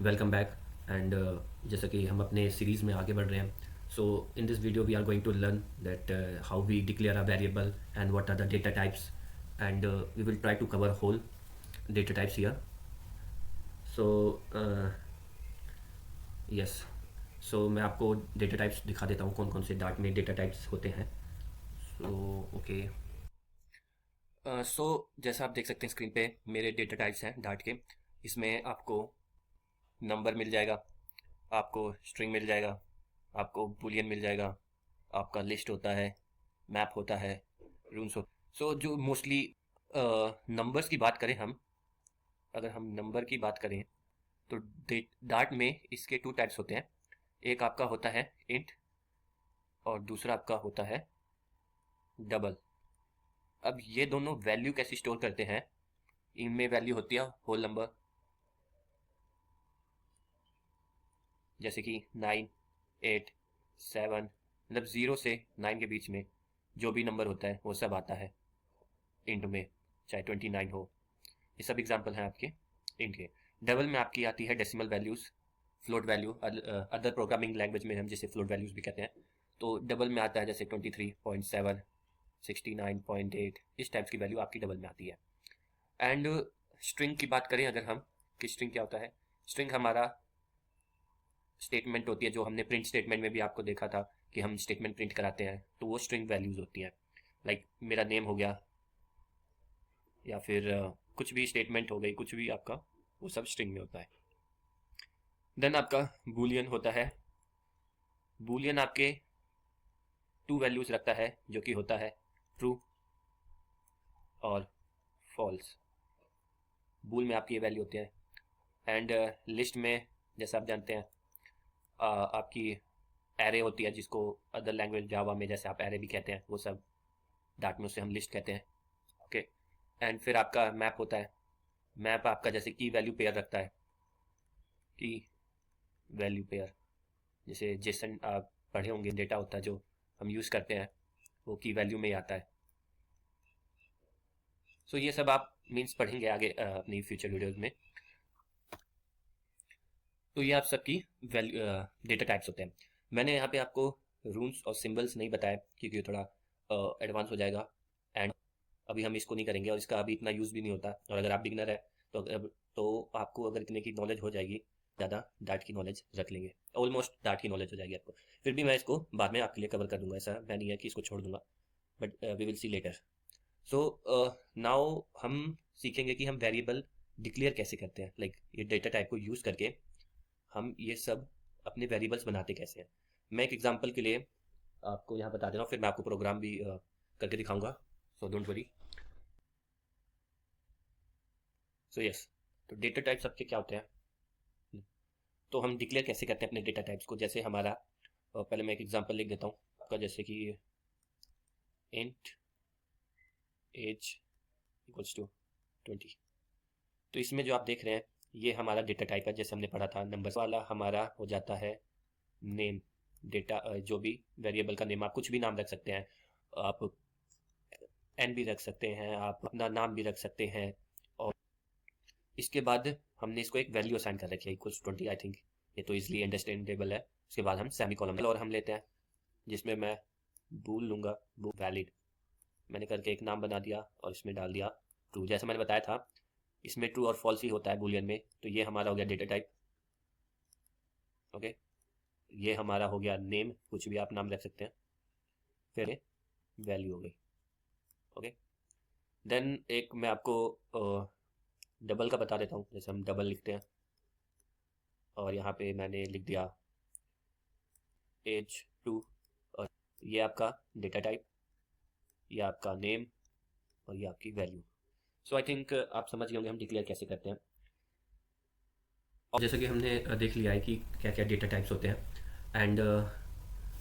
Welcome back and जैसा कि हम अपने सीरीज़ में आगे बढ़ रहे हैं. So in this video we are going to learn that how we declare a variable and what are the data types and we will try to cover whole data types here. So yes, so मैं आपको data types दिखा देता हूँ कौन कौन से dart में data types होते हैं. सो ओके, सो जैसा आप देख सकते हैं स्क्रीन पे मेरे डेटा टाइप्स हैं डार्ट के. इसमें आपको नंबर मिल जाएगा, आपको स्ट्रिंग मिल जाएगा, आपको बूलियन मिल जाएगा, आपका लिस्ट होता है, मैप होता है, रून्स हो. सो जो मोस्टली नंबर्स की बात करें हम, अगर हम नंबर की बात करें तो डार्ट में इसके टू टाइप्स होते हैं. एक आपका होता है इंट और दूसरा आपका होता है डबल. अब ये दोनों वैल्यू कैसे स्टोर करते हैं, इनमें वैल्यू होती है होल नंबर, जैसे कि 9, 8, 7, मतलब 0 से 9 के बीच में जो भी नंबर होता है वो सब आता है इंट में, चाहे 29 हो. ये सब एग्जांपल हैं आपके इंट के. डबल में आपकी आती है decimal values, float value. Other programming language में हम जिसे फ्लोट वैल्यूज भी कहते हैं. तो डबल में आता है जैसे 23.7, 69.8, इस टाइप्स की वैल्यू आपकी डबल में आती है. एंड स्ट्रिंग की बात करें अगर हम, कि स्ट्रिंग क्या होता है. स्ट्रिंग हमारा स्टेटमेंट होती है, जो हमने प्रिंट स्टेटमेंट में भी आपको देखा था कि हम स्टेटमेंट प्रिंट कराते हैं, तो वो स्ट्रिंग वैल्यूज होती हैं. लाइक मेरा नेम हो गया, या फिर कुछ भी स्टेटमेंट हो गई, कुछ भी आपका, वो सब स्ट्रिंग में होता है. देन आपका बूलियन होता है. बूलियन आपके टू वैल्यूज रखता है, जो कि होता है ट्रू और फॉल्स. बूल में आपकी ये वैल्यू होती है. एंड लिस्ट में जैसा आप जानते हैं आपकी एरे होती है, जिसको अदर लैंग्वेज जावा में जैसे आप एरे भी कहते हैं, वो सब डार्ट में उसे हम लिस्ट कहते हैं. ओके. एंड फिर आपका मैप होता है. मैप आपका जैसे की वैल्यू पेयर रखता है, की वैल्यू पेयर, जैसे जेसन आप पढ़े होंगे, डेटा होता है जो हम यूज़ करते हैं, वो की वैल्यू में ही आता है. सो ये सब आप मीन्स पढ़ेंगे आगे अपनी फ्यूचर वीडियोज में. तो ये आप सबकी वैल्यू डेटा टाइप्स होते हैं. मैंने यहाँ पे आपको रून्स और सिंबल्स नहीं बताया क्योंकि ये थोड़ा एडवांस हो जाएगा, एंड अभी हम इसको नहीं करेंगे और इसका अभी इतना यूज़ भी नहीं होता. और अगर आप बिगनर है तो आपको अगर इतने की नॉलेज हो जाएगी, ज़्यादा डार्ट की नॉलेज रख लेंगे, ऑलमोस्ट डार्ट की नॉलेज हो जाएगी आपको. फिर भी मैं इसको बाद में आपके लिए कवर कर दूंगा, ऐसा मैं नहीं है कि इसको छोड़ दूंगा, but we will see later. So now हम सीखेंगे कि हम वेरिएबल डिक्लेयर कैसे करते हैं. लाइक ये डेटा टाइप को यूज़ करके हम ये सब अपने वेरिएबल्स बनाते कैसे हैं. मैं एक एग्जांपल के लिए आपको यहाँ बता दे रहा हूँ, फिर मैं आपको प्रोग्राम भी करके दिखाऊंगा, so don't worry. So yes, तो डेटा टाइप्स आपके क्या होते हैं, तो हम डिक्लेयर कैसे करते हैं अपने डेटा टाइप्स को. जैसे हमारा पहले मैं एक एग्जांपल लिख देता हूँ आपका, जैसे कि इंट एज इक्वल्स टू 20. तो इसमें जो आप देख रहे हैं ये हमारा डेटा टाइप है, जैसे हमने पढ़ा था. नंबर वाला हमारा हो जाता है नेम. डेटा जो भी वेरिएबल का नेम, आप कुछ भी नाम रख सकते हैं, आप एन भी रख सकते हैं, आप अपना नाम भी रख सकते हैं. और इसके बाद हमने इसको एक वैल्यू असाइन कर रखी है, इक्वल्स 20. आई थिंक ये तो इजीली अंडरस्टैंडेबल है. उसके बाद हम सेमी कॉलम और हम लेते हैं, जिसमें मैं बूल लूंगा, बूल वैलिड. मैंने करके एक नाम बना दिया और इसमें डाल दिया ट्रू. जैसा मैंने बताया था इसमें ट्रू और फॉल्स ही होता है बूलियन में. तो ये हमारा हो गया डेटा टाइप. ओके, ये हमारा हो गया नेम, कुछ भी आप नाम रख सकते हैं. फिर वैल्यू हो गई. ओके. देन एक मैं आपको डबल का बता देता हूँ. जैसे हम डबल लिखते हैं और यहाँ पे मैंने लिख दिया एज 2, और ये आपका डेटा टाइप, ये आपका नेम, और ये आपकी वैल्यू. सो आई थिंक आप समझ गए होंगे हम डिक्लेयर कैसे करते हैं. और जैसा कि हमने देख लिया है कि क्या क्या डेटा टाइप्स होते हैं, एंड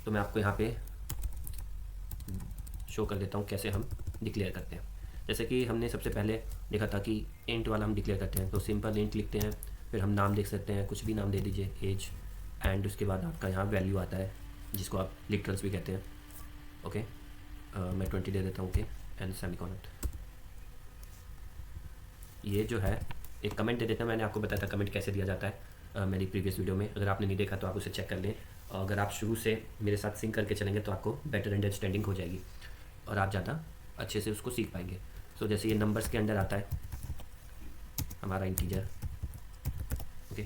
तो मैं आपको यहाँ पे शो कर देता हूँ कैसे हम डिक्लेयर करते हैं. जैसे कि हमने सबसे पहले देखा था कि इंट वाला हम डिक्लेयर करते हैं, तो सिंपल इंट लिखते हैं, फिर हम नाम देख सकते हैं, कुछ भी नाम दे दीजिए, एज, एंड उसके बाद आपका यहाँ वैल्यू आता है, जिसको आप लिटरल्स भी कहते हैं. ओके, मैं 20 दे देता हूँ. Okay, and semicolon. ये जो है एक कमेंट दे देता है. मैंने आपको बताया था कमेंट कैसे दिया जाता है. मेरी प्रीवियस वीडियो में। अगर आपने नहीं देखा तो आप उसे चेक कर लें। अगर आप शुरू से मेरे साथ सिंक करके चलेंगे तो आपको बेटर अंडरस्टैंडिंग हो जाएगी और आप ज़्यादा अच्छे से उसको सीख पाएंगे। सो जैसे ये नंबर्स के अंदर आता है हमारा इंटीजर, ओके।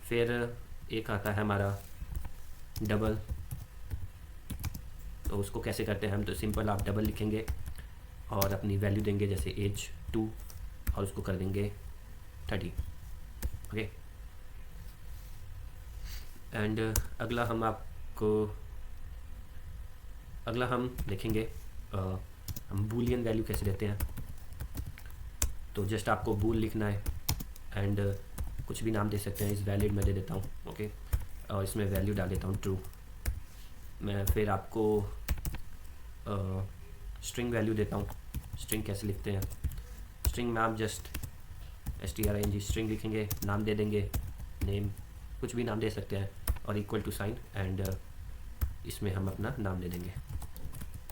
फिर एक आता है हमारा डबल, तो उसको कैसे करते हैं हम, तो सिंपल आप डबल लिखेंगे और अपनी वैल्यू देंगे, जैसे एज 2 और उसको कर देंगे 30, ओके। एंड अगला हम देखेंगे हम बूलियन वैल्यू कैसे देते हैं। तो जस्ट आपको बूल लिखना है एंड कुछ भी नाम दे सकते हैं, इस वैलिड में दे देता हूँ, ओके। और इसमें वैल्यू डाल देता हूँ ट्रू। मैं फिर आपको स्ट्रिंग वैल्यू देता हूँ। स्ट्रिंग कैसे लिखते हैं, स्ट्रिंग में आप जस्ट string स्ट्रिंग लिखेंगे, नाम दे देंगे, नेम कुछ भी नाम दे सकते हैं और इक्वल टू साइन एंड इसमें हम अपना नाम दे देंगे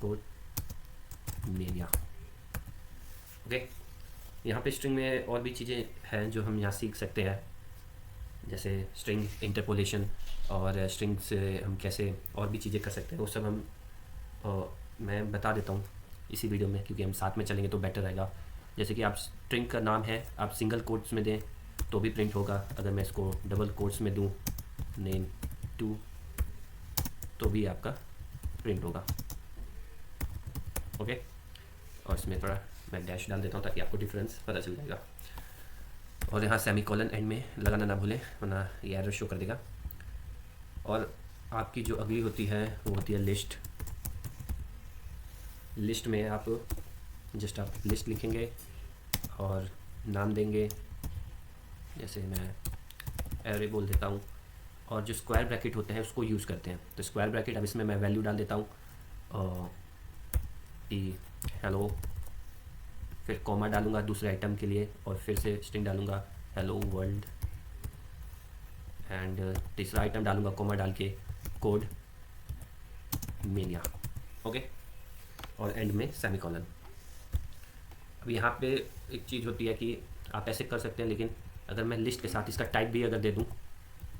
कोड मेनिया, ओके। यहाँ पे स्ट्रिंग में और भी चीज़ें हैं जो हम यहाँ सीख सकते हैं, जैसे स्ट्रिंग इंटरपोलेशन और स्ट्रिंग से हम कैसे और भी चीज़ें कर सकते हैं, वो सब मैं बता देता हूँ इसी वीडियो में, क्योंकि हम साथ में चलेंगे तो बेटर रहेगा। जैसे कि आप स्ट्रिंग का नाम है आप सिंगल कोट्स में दें तो भी प्रिंट होगा, अगर मैं इसको डबल कोट्स में दूँ नेम 2 तो भी आपका प्रिंट होगा, ओके। और इसमें थोड़ा मैं डैश डाल देता हूँ ताकि आपको डिफरेंस पता चल जाएगा। और यहाँ सेमीकोलन एंड में लगाना ना भूलें वरना ये एरर शो कर देगा। और आपकी जो अगली होती है वो होती है लिस्ट। लिस्ट में आप जस्ट आप लिस्ट लिखेंगे और नाम देंगे, जैसे मैं एरे बोल देता हूँ। और जो स्क्वायर ब्रैकेट होते हैं उसको यूज़ करते हैं, तो स्क्वायर ब्रैकेट अब इसमें मैं वैल्यू डाल देता हूँ हेलो, फिर कॉमा डालूँगा दूसरे आइटम के लिए और फिर से स्ट्रिंग डालूँगा हेलो वर्ल्ड एंड तीसरा आइटम डालूँगा कॉमा डाल के कोड मेनिया, ओके। और एंड में सेमीकोलन। अब यहाँ पे एक चीज़ होती है कि आप ऐसे कर सकते हैं, लेकिन अगर मैं लिस्ट के साथ इसका टाइप भी अगर दे दूँ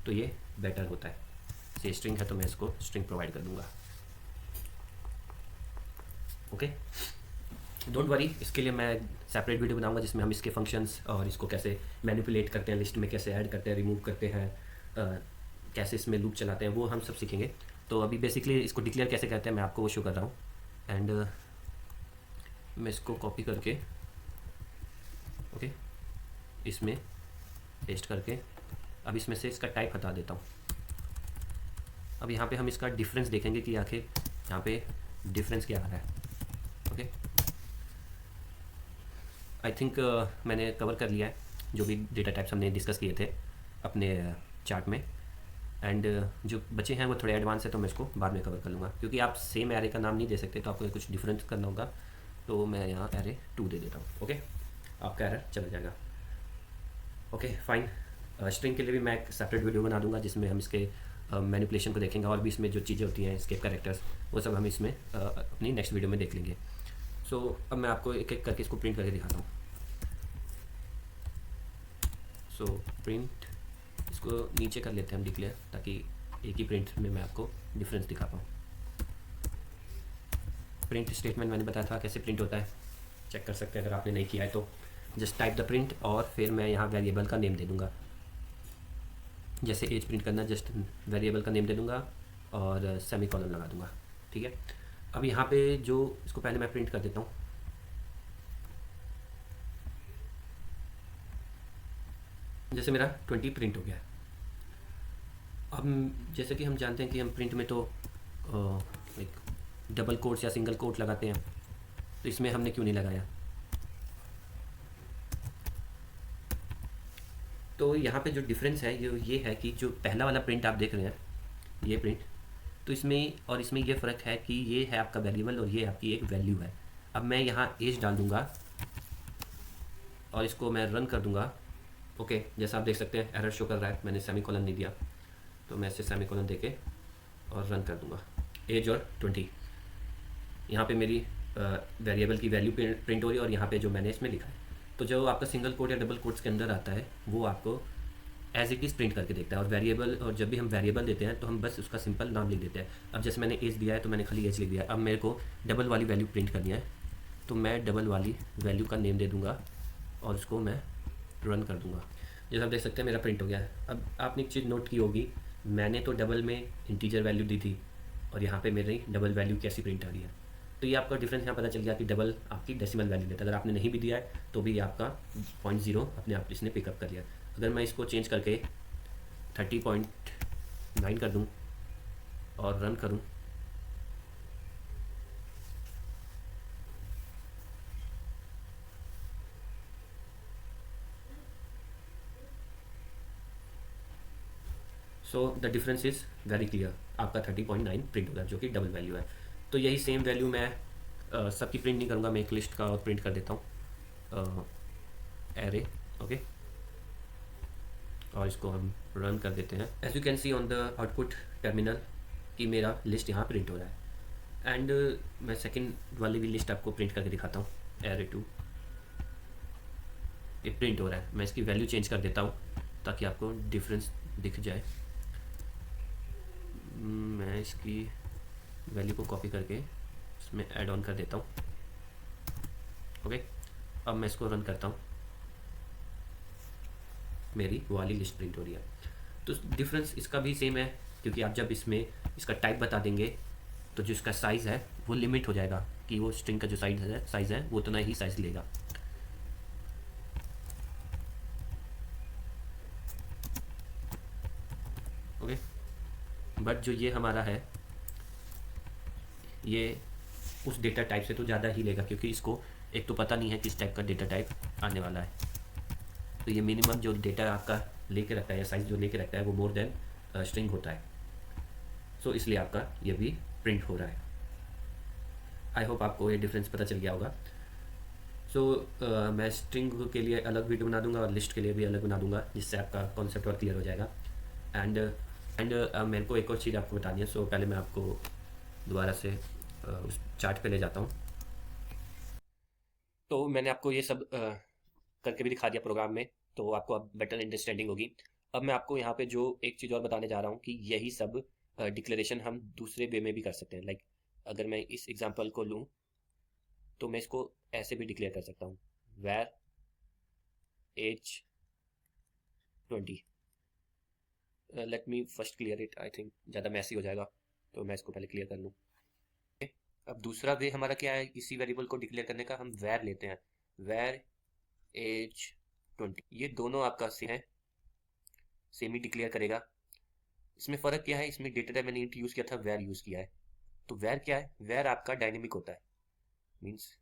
तो ये बेटर होता है। से स्ट्रिंग है तो मैं इसको स्ट्रिंग प्रोवाइड कर दूँगा, ओके। डोंट वरी, इसके लिए मैं सेपरेट वीडियो बनाऊंगा जिसमें हम इसके फंक्शंस और इसको कैसे मैनिपुलेट करते हैं, लिस्ट में कैसे ऐड करते हैं, रिमूव करते हैं, कैसे इसमें लूप चलाते हैं, वो हम सब सीखेंगे। तो अभी बेसिकली इसको डिक्लेयर कैसे करते हैं मैं आपको वो शो कर रहा हूँ। एंड मैं इसको कॉपी करके ओके इसमें पेस्ट करके अब इसमें से इसका टाइप हटा देता हूँ। अब यहाँ पे हम इसका डिफरेंस देखेंगे कि आखिर यहाँ पे डिफरेंस क्या आ रहा है, ओके। आई थिंक मैंने कवर कर लिया है जो भी डेटा टाइप्स हमने डिस्कस किए थे अपने चार्ट में। एंड जो बचे हैं वो थोड़े एडवांस है तो मैं इसको बाद में कवर कर लूँगा, क्योंकि आप सेम एरे का नाम नहीं दे सकते, तो आपको कुछ डिफरेंस करना होगा। तो मैं यहाँ एरे 2 दे देता हूँ, ओके। आपका एरर चला जाएगा, ओके फाइन। स्ट्रिंग के लिए भी मैं एक सेपरेट वीडियो बना दूंगा जिसमें हम इसके मैनिपुलेशन को देखेंगे, और भी इसमें जो चीज़ें होती हैं स्केप कैरेक्टर्स वो सब हम इसमें अपनी नेक्स्ट वीडियो में देख लेंगे। सो अब मैं आपको एक एक करके इसको प्रिंट करके दिखाता हूँ। सो प्रिंट इसको नीचे कर लेते हैं हम डिक्लेयर, ताकि एक ही प्रिंट में मैं आपको डिफरेंस दिखा पाऊँ। प्रिंट स्टेटमेंट मैंने बताया था कैसे प्रिंट होता है, चेक कर सकते हैं अगर आपने नहीं किया है तो। जस्ट टाइप द प्रिंट और फिर मैं यहाँ वेरिएबल का नेम दे दूँगा, जैसे एज प्रिंट करना, जस्ट वेरिएबल का नेम दे दूँगा और सेमीकोलन लगा दूँगा, ठीक है। अब यहाँ पे जो इसको पहले मैं प्रिंट कर देता हूँ। जैसे मेरा 20 प्रिंट हो गया है। अब जैसे कि हम जानते हैं कि हम प्रिंट में तो एक डबल कोट्स या सिंगल कोट लगाते हैं, तो इसमें हमने क्यों नहीं लगाया। तो यहाँ पे जो डिफरेंस है ये है कि जो पहला वाला प्रिंट आप देख रहे हैं ये प्रिंट, तो इसमें और इसमें ये फ़र्क है कि ये है आपका वेरिएबल और ये आपकी एक वैल्यू है। अब मैं यहाँ एज डाल दूँगा और इसको मैं रन कर दूँगा, ओके। जैसा आप देख सकते हैं एरर शो कर रहा है, मैंने सेमीकोलन नहीं दिया, तो मैं इसे सेमीकोलन देके और रन कर दूँगा। एज और 20 यहाँ पे मेरी वेरिएबल की वैल्यू प्रिंट हो रही है और यहाँ पे जो मैंने इसमें लिखा है। तो जो आपका सिंगल कोट या डबल कोट्स के अंदर आता है वो आपको एज इट इज़ प्रिंट करके देखता है। और वेरिएबल, और जब भी हम वेरिएबल देते हैं तो हम बस उसका सिंपल नाम लिख देते हैं। अब जैसे मैंने एज दिया है तो मैंने खाली एज लिख दिया। अब मेरे को डबल वाली वैल्यू प्रिंट करनी है, तो मैं डबल वाली वैल्यू का नेम दे दूँगा और उसको मैं रन कर दूँगा। जैसे आप देख सकते हैं मेरा प्रिंट हो गया है। अब आपने एक चीज़ नोट की होगी, मैंने तो डबल में इंटीजर वैल्यू दी थी और यहाँ पे मेरी डबल वैल्यू कैसी प्रिंट आ रही है। तो ये आपका डिफरेंस यहाँ पता चल गया कि डबल आपकी डेसिमल वैल्यू देता है। अगर आपने नहीं भी दिया है तो भी आपका 0.0 अपने आप इसने पिकअप कर लिया। अगर मैं इसको चेंज करके 30.9 कर दूँ और रन करूँ, so the difference is very clear. आपका 30.9 प्रिंट होगा जो कि डबल वैल्यू है। तो यही सेम वैल्यू मैं सबकी प्रिंट नहीं करूँगा, मैं एक लिस्ट का और प्रिंट कर देता हूँ, एरे। ओके, और इसको हम रन कर देते हैं। As you can see on the output terminal कि मेरा लिस्ट यहाँ प्रिंट हो रहा है। एंड मैं सेकंड वाली भी लिस्ट आपको प्रिंट करके दिखाता हूँ, एरे 2। ये प्रिंट हो रहा है। मैं इसकी वैल्यू चेंज कर देता हूँ ताकि आपको डिफरेंस दिख जाए। मैं इसकी वैल्यू को कॉपी करके इसमें ऐड ऑन कर देता हूँ। ओके, अब मैं इसको रन करता हूँ, मेरी वाली लिस्ट प्रिंट हो रही है। तो डिफरेंस इसका भी सेम है, क्योंकि आप जब इसमें इसका टाइप बता देंगे तो जो इसका साइज़ है वो लिमिट हो जाएगा कि वो स्ट्रिंग का जो साइज़ है वो उतना ही साइज़ लेगा। ओके, बट जो ये हमारा है ये उस डेटा टाइप से तो ज़्यादा ही लेगा, क्योंकि इसको एक तो पता नहीं है किस टाइप का डेटा टाइप आने वाला है। तो ये मिनिमम जो डेटा आपका लेके रखता है या साइज़ जो लेके रखता है वो मोर देन स्ट्रिंग होता है। सो इसलिए आपका ये भी प्रिंट हो रहा है। आई होप आपको ये डिफरेंस पता चल गया होगा। मैं स्ट्रिंग के लिए अलग वीडियो बना दूंगा और लिस्ट के लिए भी अलग बना दूंगा, जिससे आपका कॉन्सेप्ट और क्लियर हो जाएगा। एंड मेरे को एक और चीज़ आपको बतानी है। पहले मैं आपको दोबारा से उस चार्ट पे ले जाता हूँ। तो मैंने आपको ये सब करके भी दिखा दिया प्रोग्राम में, तो आपको अब बेटर अंडरस्टैंडिंग होगी। अब मैं आपको यहाँ पे जो एक चीज़ और बताने जा रहा हूँ कि यही सब डिक्लेरेशन हम दूसरे वे में भी कर सकते हैं। लाइक अगर मैं इस एग्जांपल को लूँ तो मैं इसको ऐसे भी डिक्लेयर कर सकता हूँ, where age 20। Let me first clear it, I think ज़्यादा मैसी हो जाएगा, तो मैं इसको पहले क्लियर कर लूँ। अब दूसरा वे हमारा क्या है, इसी वेरिएबल को डिक्लेयर करने का, हम where लेते हैं, where age 20। ये दोनों आपका सेम है, सेम ही डिक्लेयर करेगा। इसमें फ़र्क क्या है, इसमें डेटा टाइप मैंने इंट यूज़ किया था, where यूज़ किया है। तो where क्या है, where आपका डायनेमिक होता है, मीन्स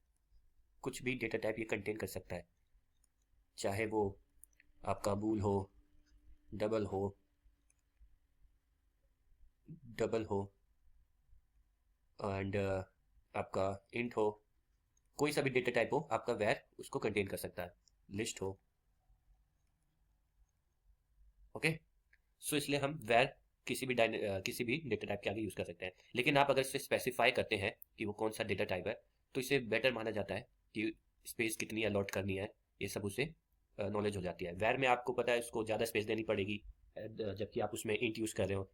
कुछ भी डेटा टाइप ये कंटेन कर सकता है, चाहे वो आपका बूल हो, डबल हो, एंड आपका इंट हो, कोई सा भी डेटा टाइप हो, आपका वैर उसको कंटेन कर सकता है, लिस्ट हो। ओके, सो इसलिए हम वैर किसी भी डेटा टाइप के आगे यूज़ कर सकते हैं। लेकिन आप अगर इसे स्पेसिफाई करते हैं कि वो कौन सा डेटा टाइप है, तो इसे बेटर माना जाता है कि स्पेस कितनी अलॉट करनी है, ये सब उसे नॉलेज हो जाती है। वैर में आपको पता है उसको ज़्यादा स्पेस देनी पड़ेगी, जबकि आप उसमें इंट यूज़ कर रहे हो।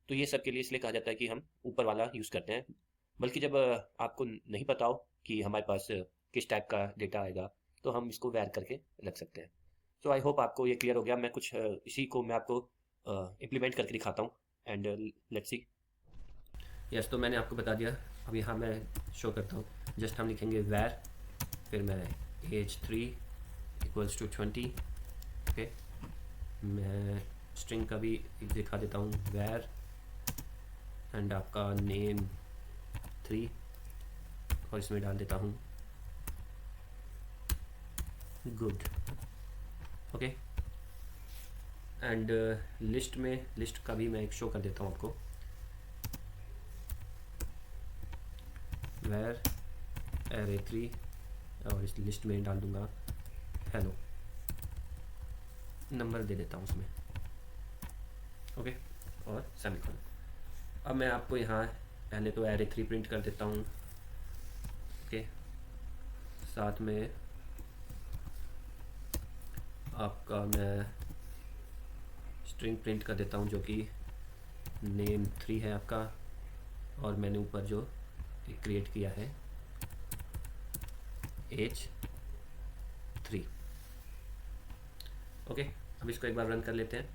तो ये सब के लिए इसलिए कहा जाता है कि हम ऊपर वाला यूज़ करते हैं। बल्कि जब आपको नहीं पता हो कि हमारे पास किस टाइप का डेटा आएगा, तो हम इसको वैर करके रख सकते हैं। सो आई होप आपको ये क्लियर हो गया। मैं कुछ इसी को मैं आपको इम्प्लीमेंट करके दिखाता हूँ, एंड लेट्स सी। यस, तो मैंने आपको बता दिया। अब यहाँ मैं शो करता हूँ। जस्ट हम लिखेंगे वैर, फिर मैं एज 3 इक्वल्स टू 20। ओके, मैं स्ट्रिंग का भी दिखा देता हूँ, वैर एंड आपका नेम 3, और इसमें डाल देता हूँ गुड। ओके, एंड लिस्ट का भी मैं एक शो कर देता हूँ आपको, where array 3, और इस लिस्ट में डाल दूंगा हेलो, नंबर दे देता हूँ उसमें। ओके, और सेमीकोलन। अब मैं आपको यहाँ पहले तो array 3 प्रिंट कर देता हूँ। ओके, साथ में आपका मैं स्ट्रिंग प्रिंट कर देता हूँ जो कि name3 है आपका, और मैंने ऊपर जो क्रिएट किया है age3। ओके, अब इसको एक बार रन कर लेते हैं।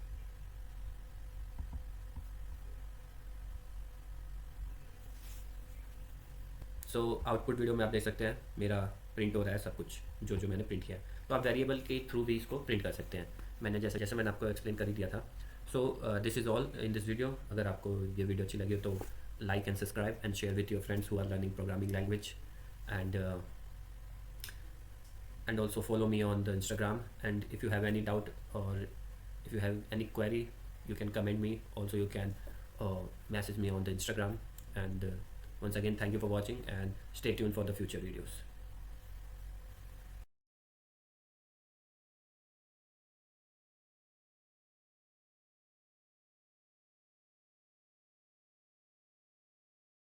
सो आउटपुट वीडियो में आप देख सकते हैं मेरा प्रिंट हो रहा है सब कुछ जो जो मैंने प्रिंट किया है। तो आप वेरिएबल के थ्रू भी इसको प्रिंट कर सकते हैं, मैंने जैसे मैंने आपको एक्सप्लेन कर ही दिया था। So this is all in this video. अगर आपको ये वीडियो अच्छी लगी हो तो like and subscribe and share with your friends who are learning programming language, and also follow me on the Instagram. And if you have any doubt or if you have any query, you can comment me. Also you can message me on the Instagram. And once again, thank you for watching and stay tuned for the future videos.